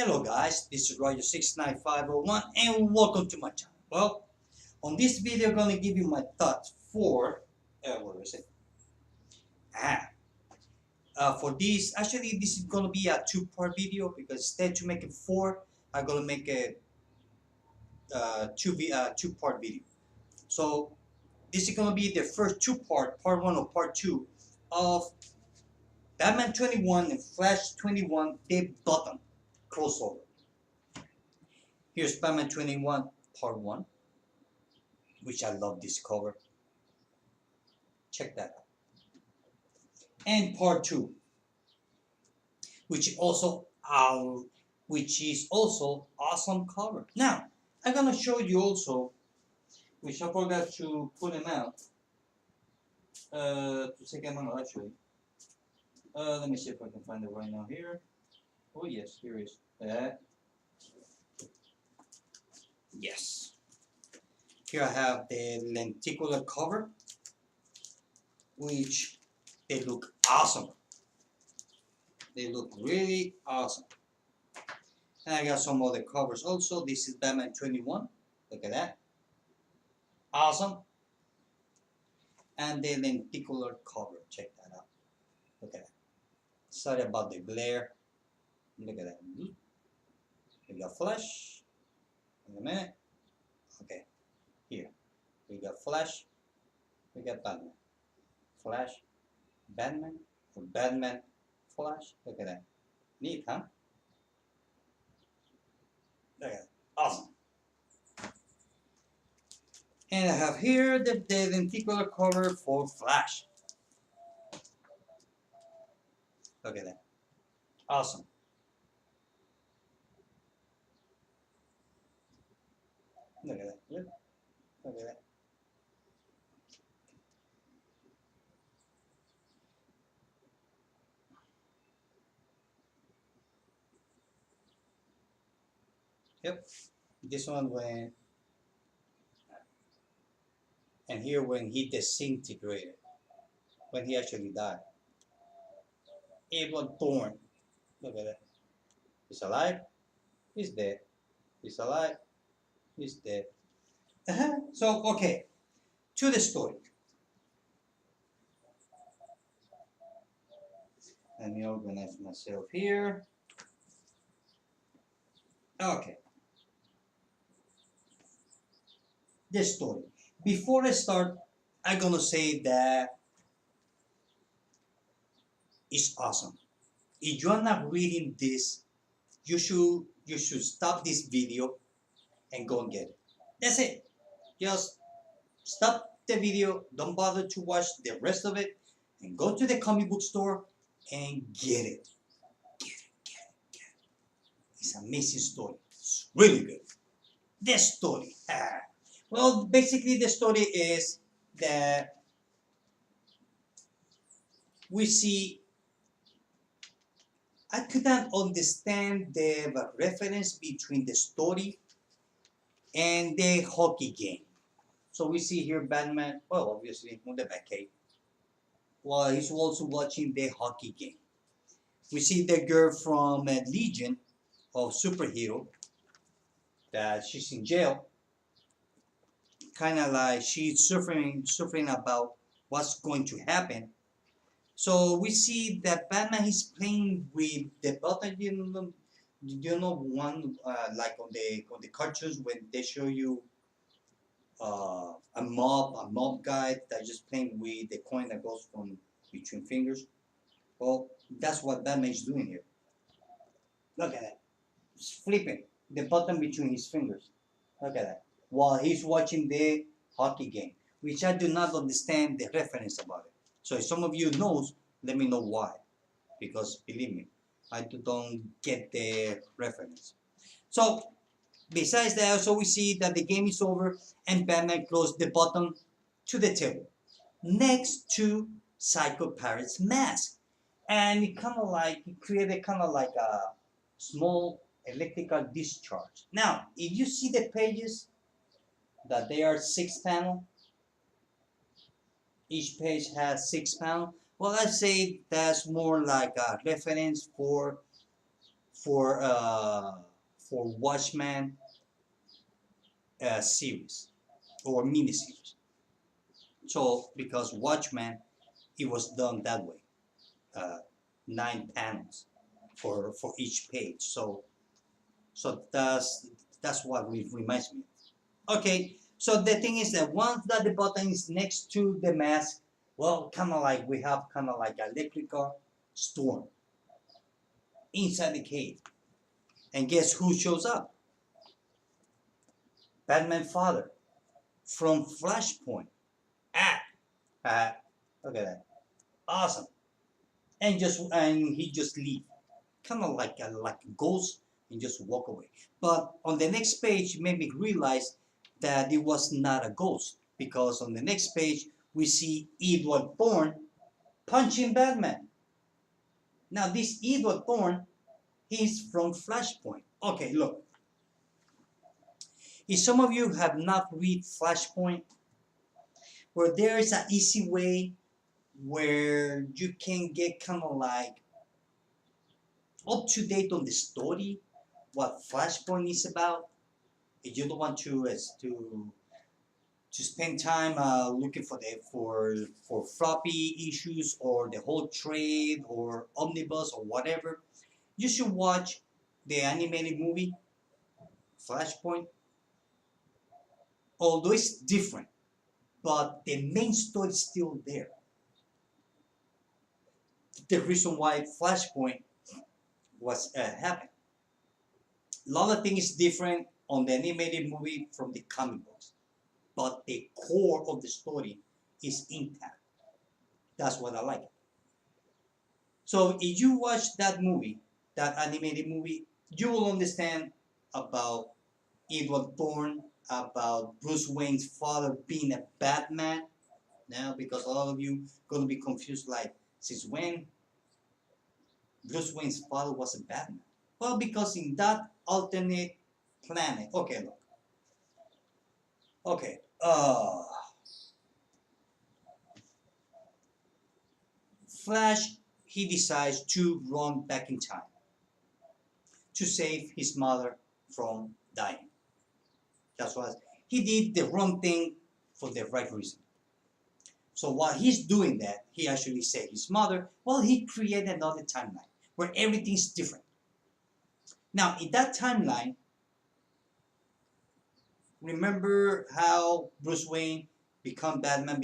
Hello guys, this is Roger69501 and welcome to my channel. Well, on this video I'm going to give you my thoughts for, where is it? Ah, for this, actually this is going to be a two-part video because instead to make it four, I'm going to make a two-part video. So this is going to be the first two-part, part one or part two of Batman 21 and Flash 21 Dave Gotham crossover. Here's Batman 21 part one, which I love this cover. Check that out. And part two, which also which is also awesome cover. Now, I'm gonna show you also, which I forgot to put them out. To take them out actually. Let me see if I can find it right now here. Oh yes, here is that. Yes. Here I have the lenticular cover, which they look awesome. They look really awesome. And I got some other covers also. This is Batman 21. Look at that. Awesome. And the lenticular cover. Check that out. Look at that. Sorry about the glare. Look at that. We got Flash. In a minute. Okay. Here. We got Flash. We got Batman. Flash. Batman. For Batman. Flash. Look at that. Neat, huh? Look at that. Awesome. And I have here the lenticular cover for Flash. Look at that. Awesome. Look at that. Look at that. Yep. This one when, and here when he disintegrated, when he actually died. Edward Thorne. Look at that. He's alive. He's dead. He's alive. He's dead. So, okay. To the story. Let me organize myself here. Okay. The story. Before I start, I'm gonna say that it's awesome. If you're not reading this, you should stop this video and go and get it. That's it. Just stop the video, don't bother to watch the rest of it, and go to the comic book store and get it. Get it, get it, get it. It's an amazing story. It's really good. The story. Well, basically the story is that we see, I couldn't understand the reference between the story and the hockey game. So we see here Batman, well, obviously, on the Batcave, while he's also watching the hockey game. We see the girl from Legion of Superhero, that she's in jail, kind of like she's suffering about what's going to happen. So we see that Batman is playing with the button. One like on the cartoons when they show you a mob guy that just playing with the coin that goes from between fingers. Well, that's what Batman is doing here. Look at that. He's flipping the button between his fingers. Look at that. While he's watching the hockey game, which I do not understand the reference about it. So if some of you knows, let me know why. Because believe me, I don't get the reference. So besides that, also we see that the game is over and Batman closed the button to the table next to Psycho Parrot's mask. And it kind of like, it created kind of like a small electrical discharge. Now, if you see the pages, that they are 6 panel, each page has 6 panel. Well, I'd say that's more like a reference for for uh, for Watchmen series or miniseries. So because Watchmen, it was done that way, uh, 9 panels for each page. So that's what reminds me. Okay, so the thing is that once that the button is next to the mask, well, kind of like we have kind of like a electrical storm inside the cave. And guess who shows up? Batman father from Flashpoint. Ah, ah, look at that, awesome. And he just leave, kind of like a ghost, and just walk away. But on the next page, it made me realize that it was not a ghost because on the next page we see Edward Thorne punching Batman. Now this Edward Thorne, he's from Flashpoint. Okay, look. If some of you have not read Flashpoint, where there is an easy way where you can get kind of like up to date on the story, what Flashpoint is about. If you don't want to spend time looking for floppy issues or the whole trade or omnibus or whatever, you should watch the animated movie Flashpoint. Although it's different, but the main story is still there. The reason why Flashpoint was happened. A lot of things different on the animated movie from the comic books, but the core of the story is intact. That's what I like. So if you watch that movie, that animated movie, you will understand about Edward Thorne, about Bruce Wayne's father being a Batman. Now, because a lot of you gonna be confused, like since when Bruce Wayne's father was a Batman? Well, because in that alternate planet, okay, look, okay, Flash, he decides to run back in time to save his mother from dying. That's what he did, the wrong thing for the right reason. So while he's doing that, he actually saved his mother. Well, he created another timeline where everything's different. Now, in that timeline, remember how Bruce Wayne became Batman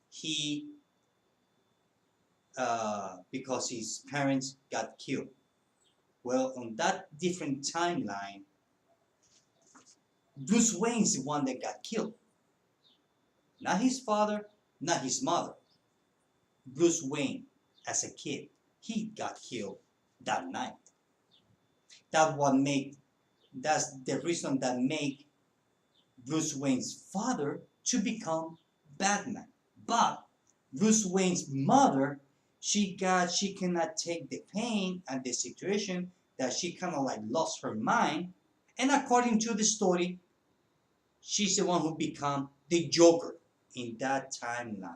he because his parents got killed. Well, on that different timeline, Bruce Wayne's the one that got killed. Not his father, not his mother. Bruce Wayne, as a kid, he got killed that night. That what made that's the reason that made Bruce Wayne's father to become Batman. But Bruce Wayne's mother, she cannot take the pain and the situation that she kind of like lost her mind. And according to the story, she's the one who become the Joker in that timeline.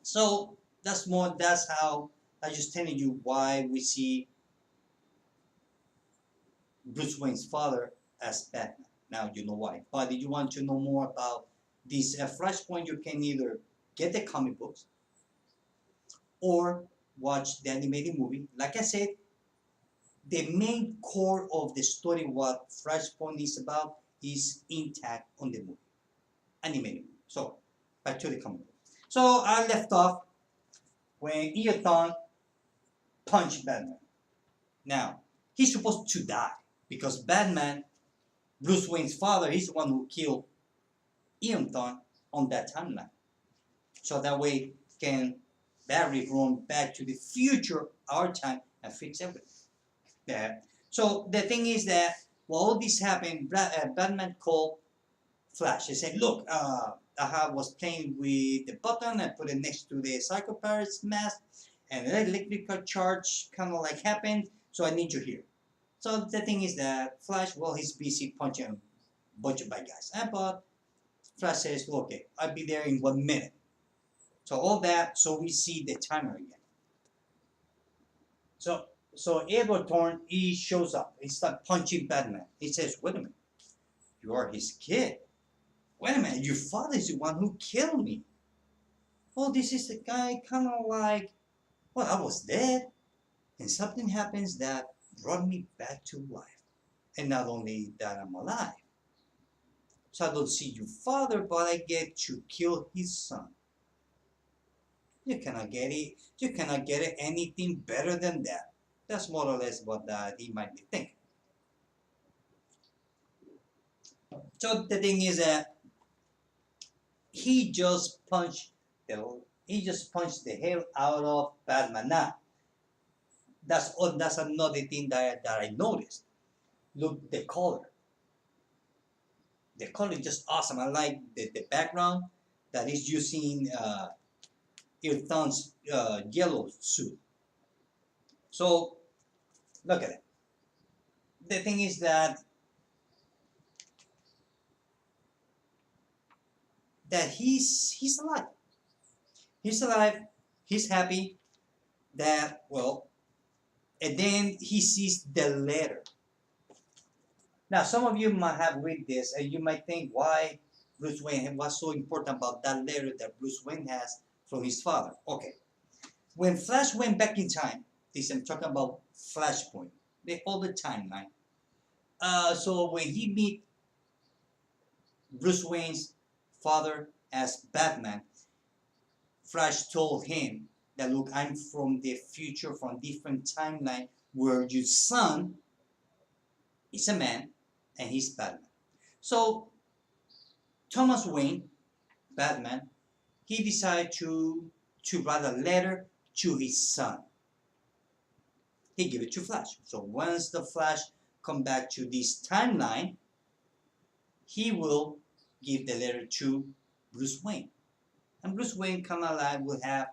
So that's how I just telling you why we see Bruce Wayne's father as Batman. Now you know why. But if you want to know more about this Flashpoint, you can either get the comic books or watch the animated movie. Like I said, the main core of the story, what Flashpoint is about, is intact on the movie, animated movie. So back to the comic book. So I left off when Eothon punched Batman. Now he's supposed to die because Batman, Bruce Wayne's father, he's the one who killed Eothon on that timeline. So that way can Barry run back to the future, our time, and fix everything. Yeah. So the thing is that while all this happened, Batman called Flash. He said, "Look, I was playing with the button. I put it next to the Psycho-Paris mask, and an electrical charge kind of like happened. So I need you here." So the thing is that Flash, well, he's busy punching a bunch of bad guys. But Flash says, well, "Okay, I'll be there in 1 minute." So all that, so we see the timer again. So Edward Thorne, he shows up. He starts punching Batman. He says, "Wait a minute, you are his kid. Wait a minute, your father is the one who killed me. Oh, this is the guy kind of like, well, I was dead, and something happens that brought me back to life. And not only that, I'm alive. So I don't see your father, but I get to kill his son. You cannot get it. You cannot get it anything better than that." That's more or less what he might be thinking. So the thing is that he just punched the hell out of Batman. Now, that's another thing that I noticed. Look, the color. The color is just awesome. I like the background that is using Ilthon's yellow suit. So look at it. The thing is that he's alive. He's alive. He's happy that, well, and then he sees the letter. Now, some of you might have read this and you might think why Bruce Wayne, what's so important about that letter that Bruce Wayne has from his father. Okay, when Flash went back in time, this I'm talking about Flashpoint, the older timeline. So when he meet Bruce Wayne's father as Batman, Flash told him that, look, I'm from the future, from different timeline where your son is a man and he's Batman. So Thomas Wayne, Batman, he decided to write a letter to his son. He gave it to Flash. So once the Flash come back to this timeline, he will give the letter to Bruce Wayne. And Bruce Wayne kind of like will have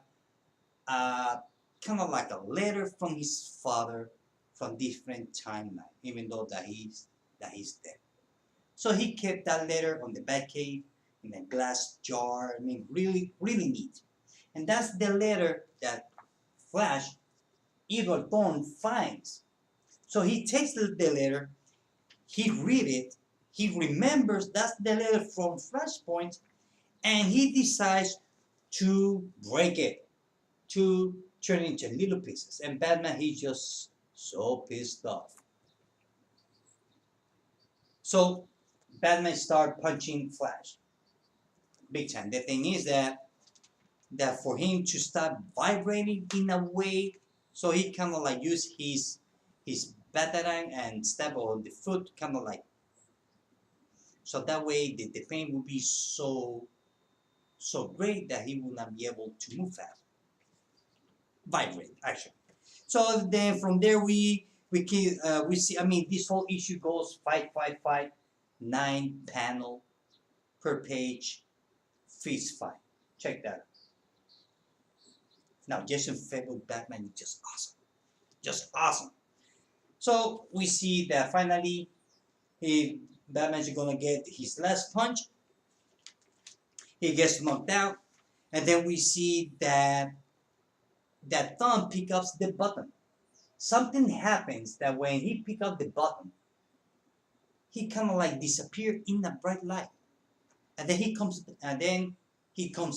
kind of like a letter from his father from different timeline, even though that he's dead. So he kept that letter on the Batcave in a glass jar. I mean, really, really neat. And that's the letter that Flash, Edward Thorne, finds. So he takes the letter, he read it, he remembers that's the letter from Flashpoint, and he decides to break it, to turn it into little pieces. And Batman, he's just so pissed off. So Batman started punching Flash big time. The thing is that for him to start vibrating in a way, so he kind of like use his batarang and stab on the foot, kind of like, so that way the pain will be so great that he will not be able to move fast. Vibrate, actually. So then from there we see. I mean, this whole issue goes fight, 9 panel per page, fist fight. Check that out. Now, Jason Fable's Batman is just awesome. Just awesome. So we see that finally Batman's gonna get his last punch. He gets knocked out. And then we see that Thumb picks up the button. Something happens that when he picks up the button, he kind of like disappeared in a bright light. And then he comes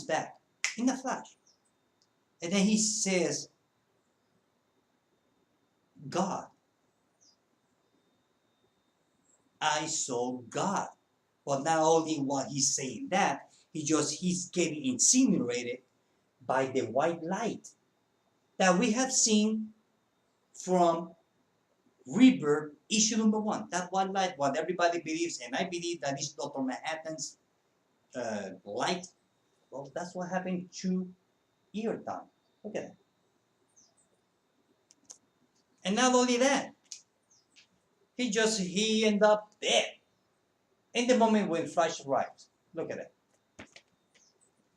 back in a flash. And then he says, God. I saw God. Well, not only what he's saying that, he's getting incinerated by the white light that we have seen from Rebirth issue number 1. That white light, what everybody believes, and I believe that is Dr. Manhattan's light. Well, that's what happened to Earthbound. Look at that. And not only that, he ended up dead in the moment when Flash arrives. Look at that.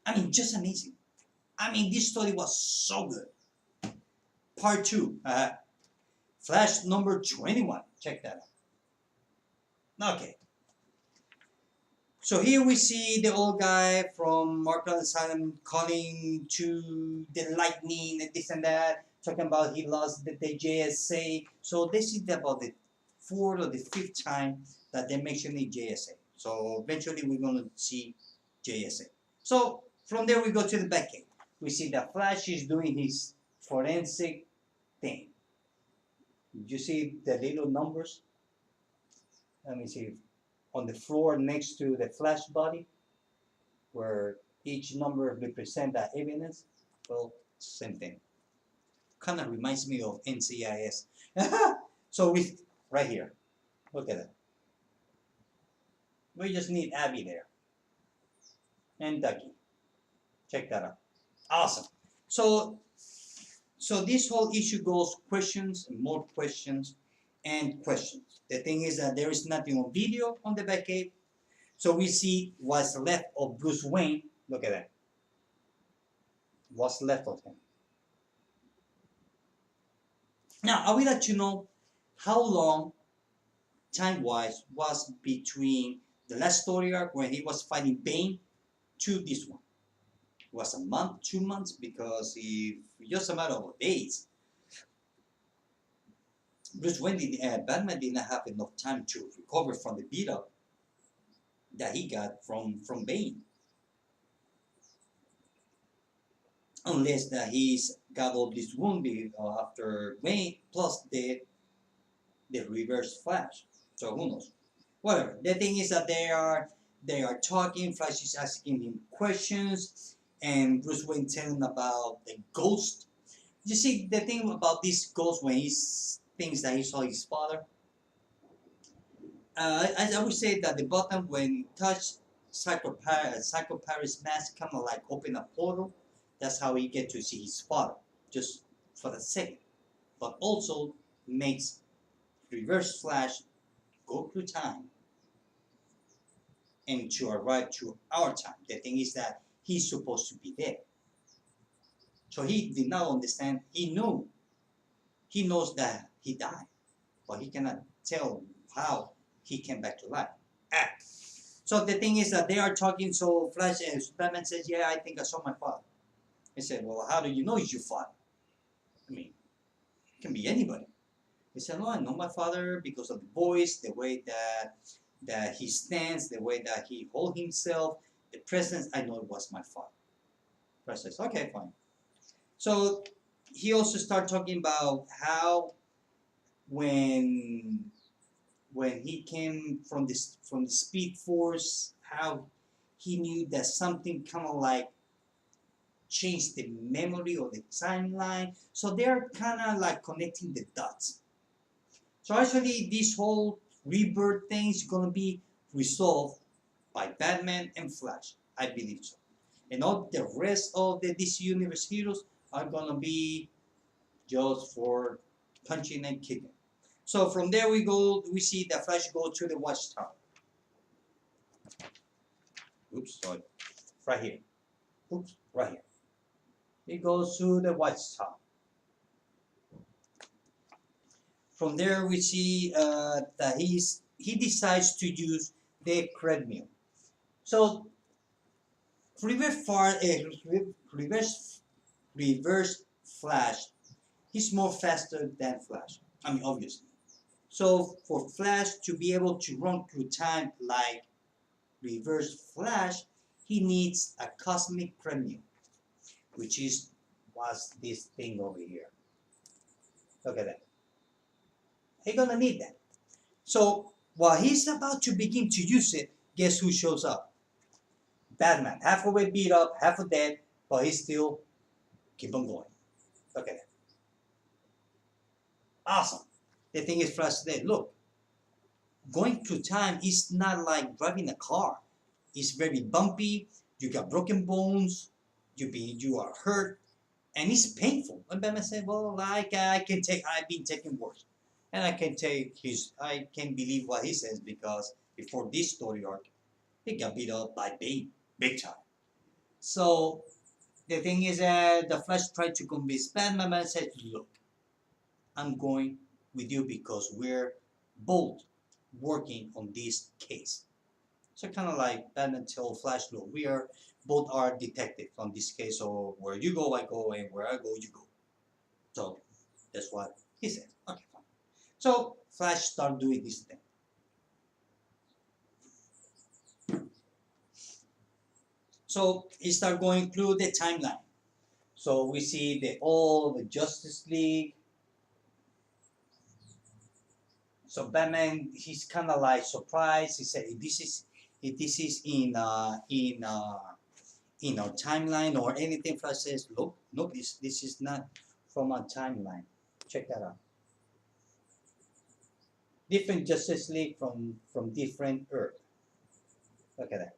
I mean, just amazing. I mean, this story was so good. Part 2, Flash number 21. Check that out. Okay. So here we see the old guy from Arkham Asylum calling to the lightning and this and that, talking about he lost the JSA. So this is about the fourth or the fifth time that they mentioned the JSA. So eventually we're gonna see JSA. So from there we go to the Batcave. We see that Flash is doing his forensic thing. You see the little numbers? Let me see. On the floor next to the Flash body, where each number represents that evidence. Well, same thing. Kind of reminds me of NCIS. So we right here. Look at that. We just need Abby there and Ducky. Check that out. Awesome. So this whole issue goes questions and more questions and questions. The thing is that there is nothing on video on the Batcave. So we see what's left of Bruce Wayne. Look at that. What's left of him. Now, I will let you know how long, time-wise, was between the last story arc when he was fighting Bane to this one. It was a month, 2 months, because if just a matter of days, Bruce Wayne, Batman did not have enough time to recover from the beat up that he got from Bane. Unless that he's got all this wound after Wayne, plus the reverse Flash. So who knows? Whatever. The thing is that they are talking. Flash is asking him questions, and Bruce Wayne telling about the ghost. You see, the thing about this ghost when he thinks that he saw his father. I would say that the button when touched Psycho Paris mask kind of like open a portal. That's how he get to see his father, just for the second. But also makes Reverse Flash go through time and to arrive to our time. The thing is that he's supposed to be there. So he did not understand. He knows that he died, but he cannot tell how he came back to life. So the thing is that they are talking. So Flash and Superman says, "Yeah, I think I saw my father." He said, "Well, how do you know it's your father?" I mean, it can be anybody. He said, "No, I know my father because of the voice, the way that he stands, the way that he holds himself, the presence. I know it was my father." Flash says, "Okay, fine." So he also started talking about how when he came from the Speed Force, how he knew that something kind of like changed the memory or the timeline. So they're kind of like connecting the dots. So actually, this whole rebirth thing is gonna be resolved by Batman and Flash. I believe so. And all the rest of the DC Universe heroes are gonna be just for punching and kicking. So from there we see that Flash go to the Watchtower. Oops, sorry. Right here. Oops, right here. He goes to the Watchtower. From there we see that he decides to use the treadmill. So reverse Flash, he's more faster than Flash. I mean, obviously. So for Flash to be able to run through time like Reverse Flash, he needs a cosmic treadmill, which was this thing over here. Look at that. He's gonna need that. So while he's about to begin to use it, guess who shows up? Batman, half away beat up, half dead, but he still keep on going. Look at that. Awesome. The thing is, Flash said, look, going through time is not like driving a car. It's very bumpy. You got broken bones. You are hurt, and it's painful. And Batman said, well, like I've been taking worse, and I can believe what he says because before this story arc, he got beat up by Bane big time. So the thing is that the Flash tried to convince Batman and said, look, I'm going with you because we're both working on this case. So kind of like Batman tell Flash, look, we are both are detectives on this case, so where you go, I go, and where I go, you go. So that's what he said. Okay, fine. So Flash start doing this thing. So he start going through the timeline. So we see all the Justice League. So Batman, he's kind of like surprised. He said, if this is in our timeline or anything." Flash says, "Look, nope, this is not from our timeline. Check that out. Different Justice League from different Earth. Look at that.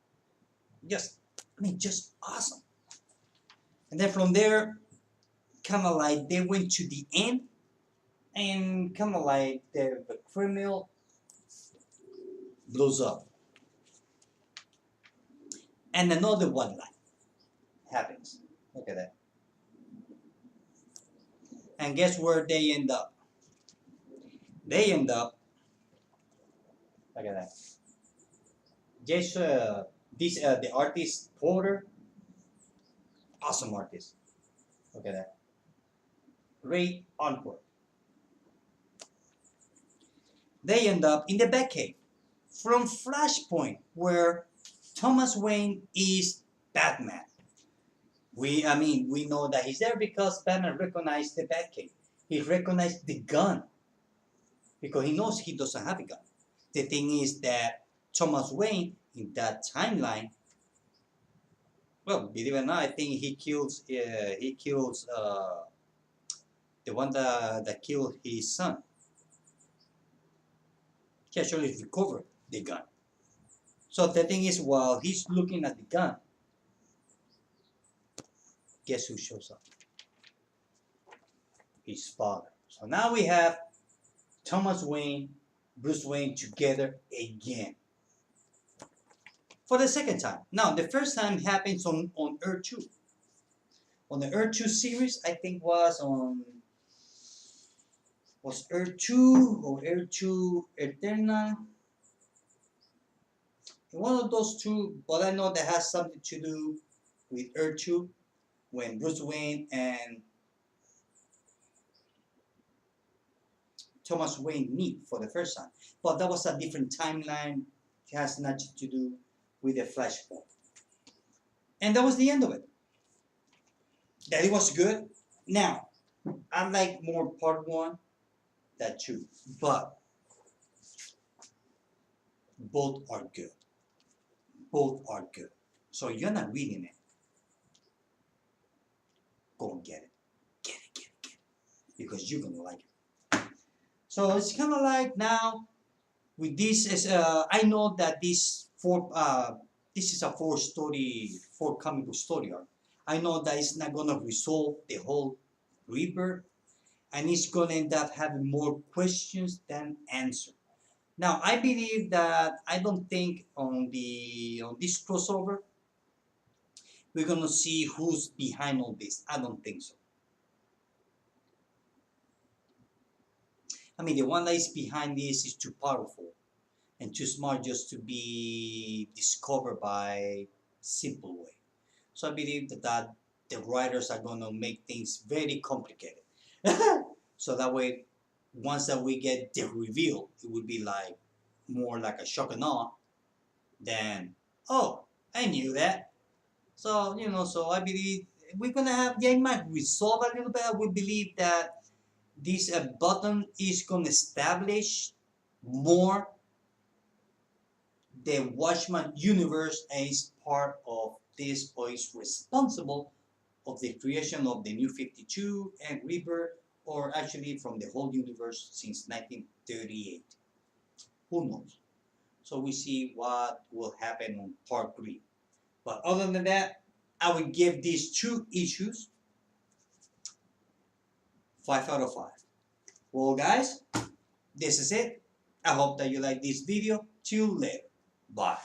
Just awesome." And then from there, kind of like they went to the end, and kind of like the criminal blows up, and another one line happens. Look at that. And guess where they end up? They end up. Look at that. Just the artist Porter, awesome artist. Look at that. Great artwork. They end up in the Batcave from Flashpoint, where Thomas Wayne is Batman. We know that he's there because Batman recognized the Batcave. He recognized the gun because he knows he doesn't have a gun. The thing is that Thomas Wayne in that timeline, well, believe it or not, I think he kills the one that killed his son. He actually recovered the gun. So the thing is, while he's looking at the gun, guess who shows up? His father. So now we have Thomas Wayne, Bruce Wayne together again. For the second time. Now, the first time happens on Earth 2. On the Earth 2 series, I think was Earth 2 or Earth 2 Eterna. One of those two, but I know that has something to do with Earth 2 when Bruce Wayne and Thomas Wayne meet for the first time. But that was a different timeline. It has nothing to do with the Flashpoint. And that was the end of it. That it was good. Now, I like more part 1 than 2. But both are good. Both are good. So you're not reading it. Go and get it. Get it. Because you're going to like it. So it's kind of like now, with this, I know that this is a 4 comic book story arc. I know that it's not going to resolve the whole rebirth, and it's going to end up having more questions than answers. Now, I believe that I don't think on this crossover we're going to see who's behind all this. I don't think so. The one that is behind this is too powerful and too smart just to be discovered by simple way. So I believe that the writers are going to make things very complicated. So that way, once that we get the reveal, it would be like more like a shock and awe than, oh, I knew that. So, so I believe we're going to have, it might resolve a little bit. We believe that this button is going to establish more the Watchman universe and is part of this, or is responsible of the creation of the New 52 and Rebirth, or actually from the whole universe since 1938. Who knows? So we see what will happen on part 3. But other than that, I would give these 2 issues 5 out of 5. Well, guys, this is it. I hope that you like this video. Till later. Bye.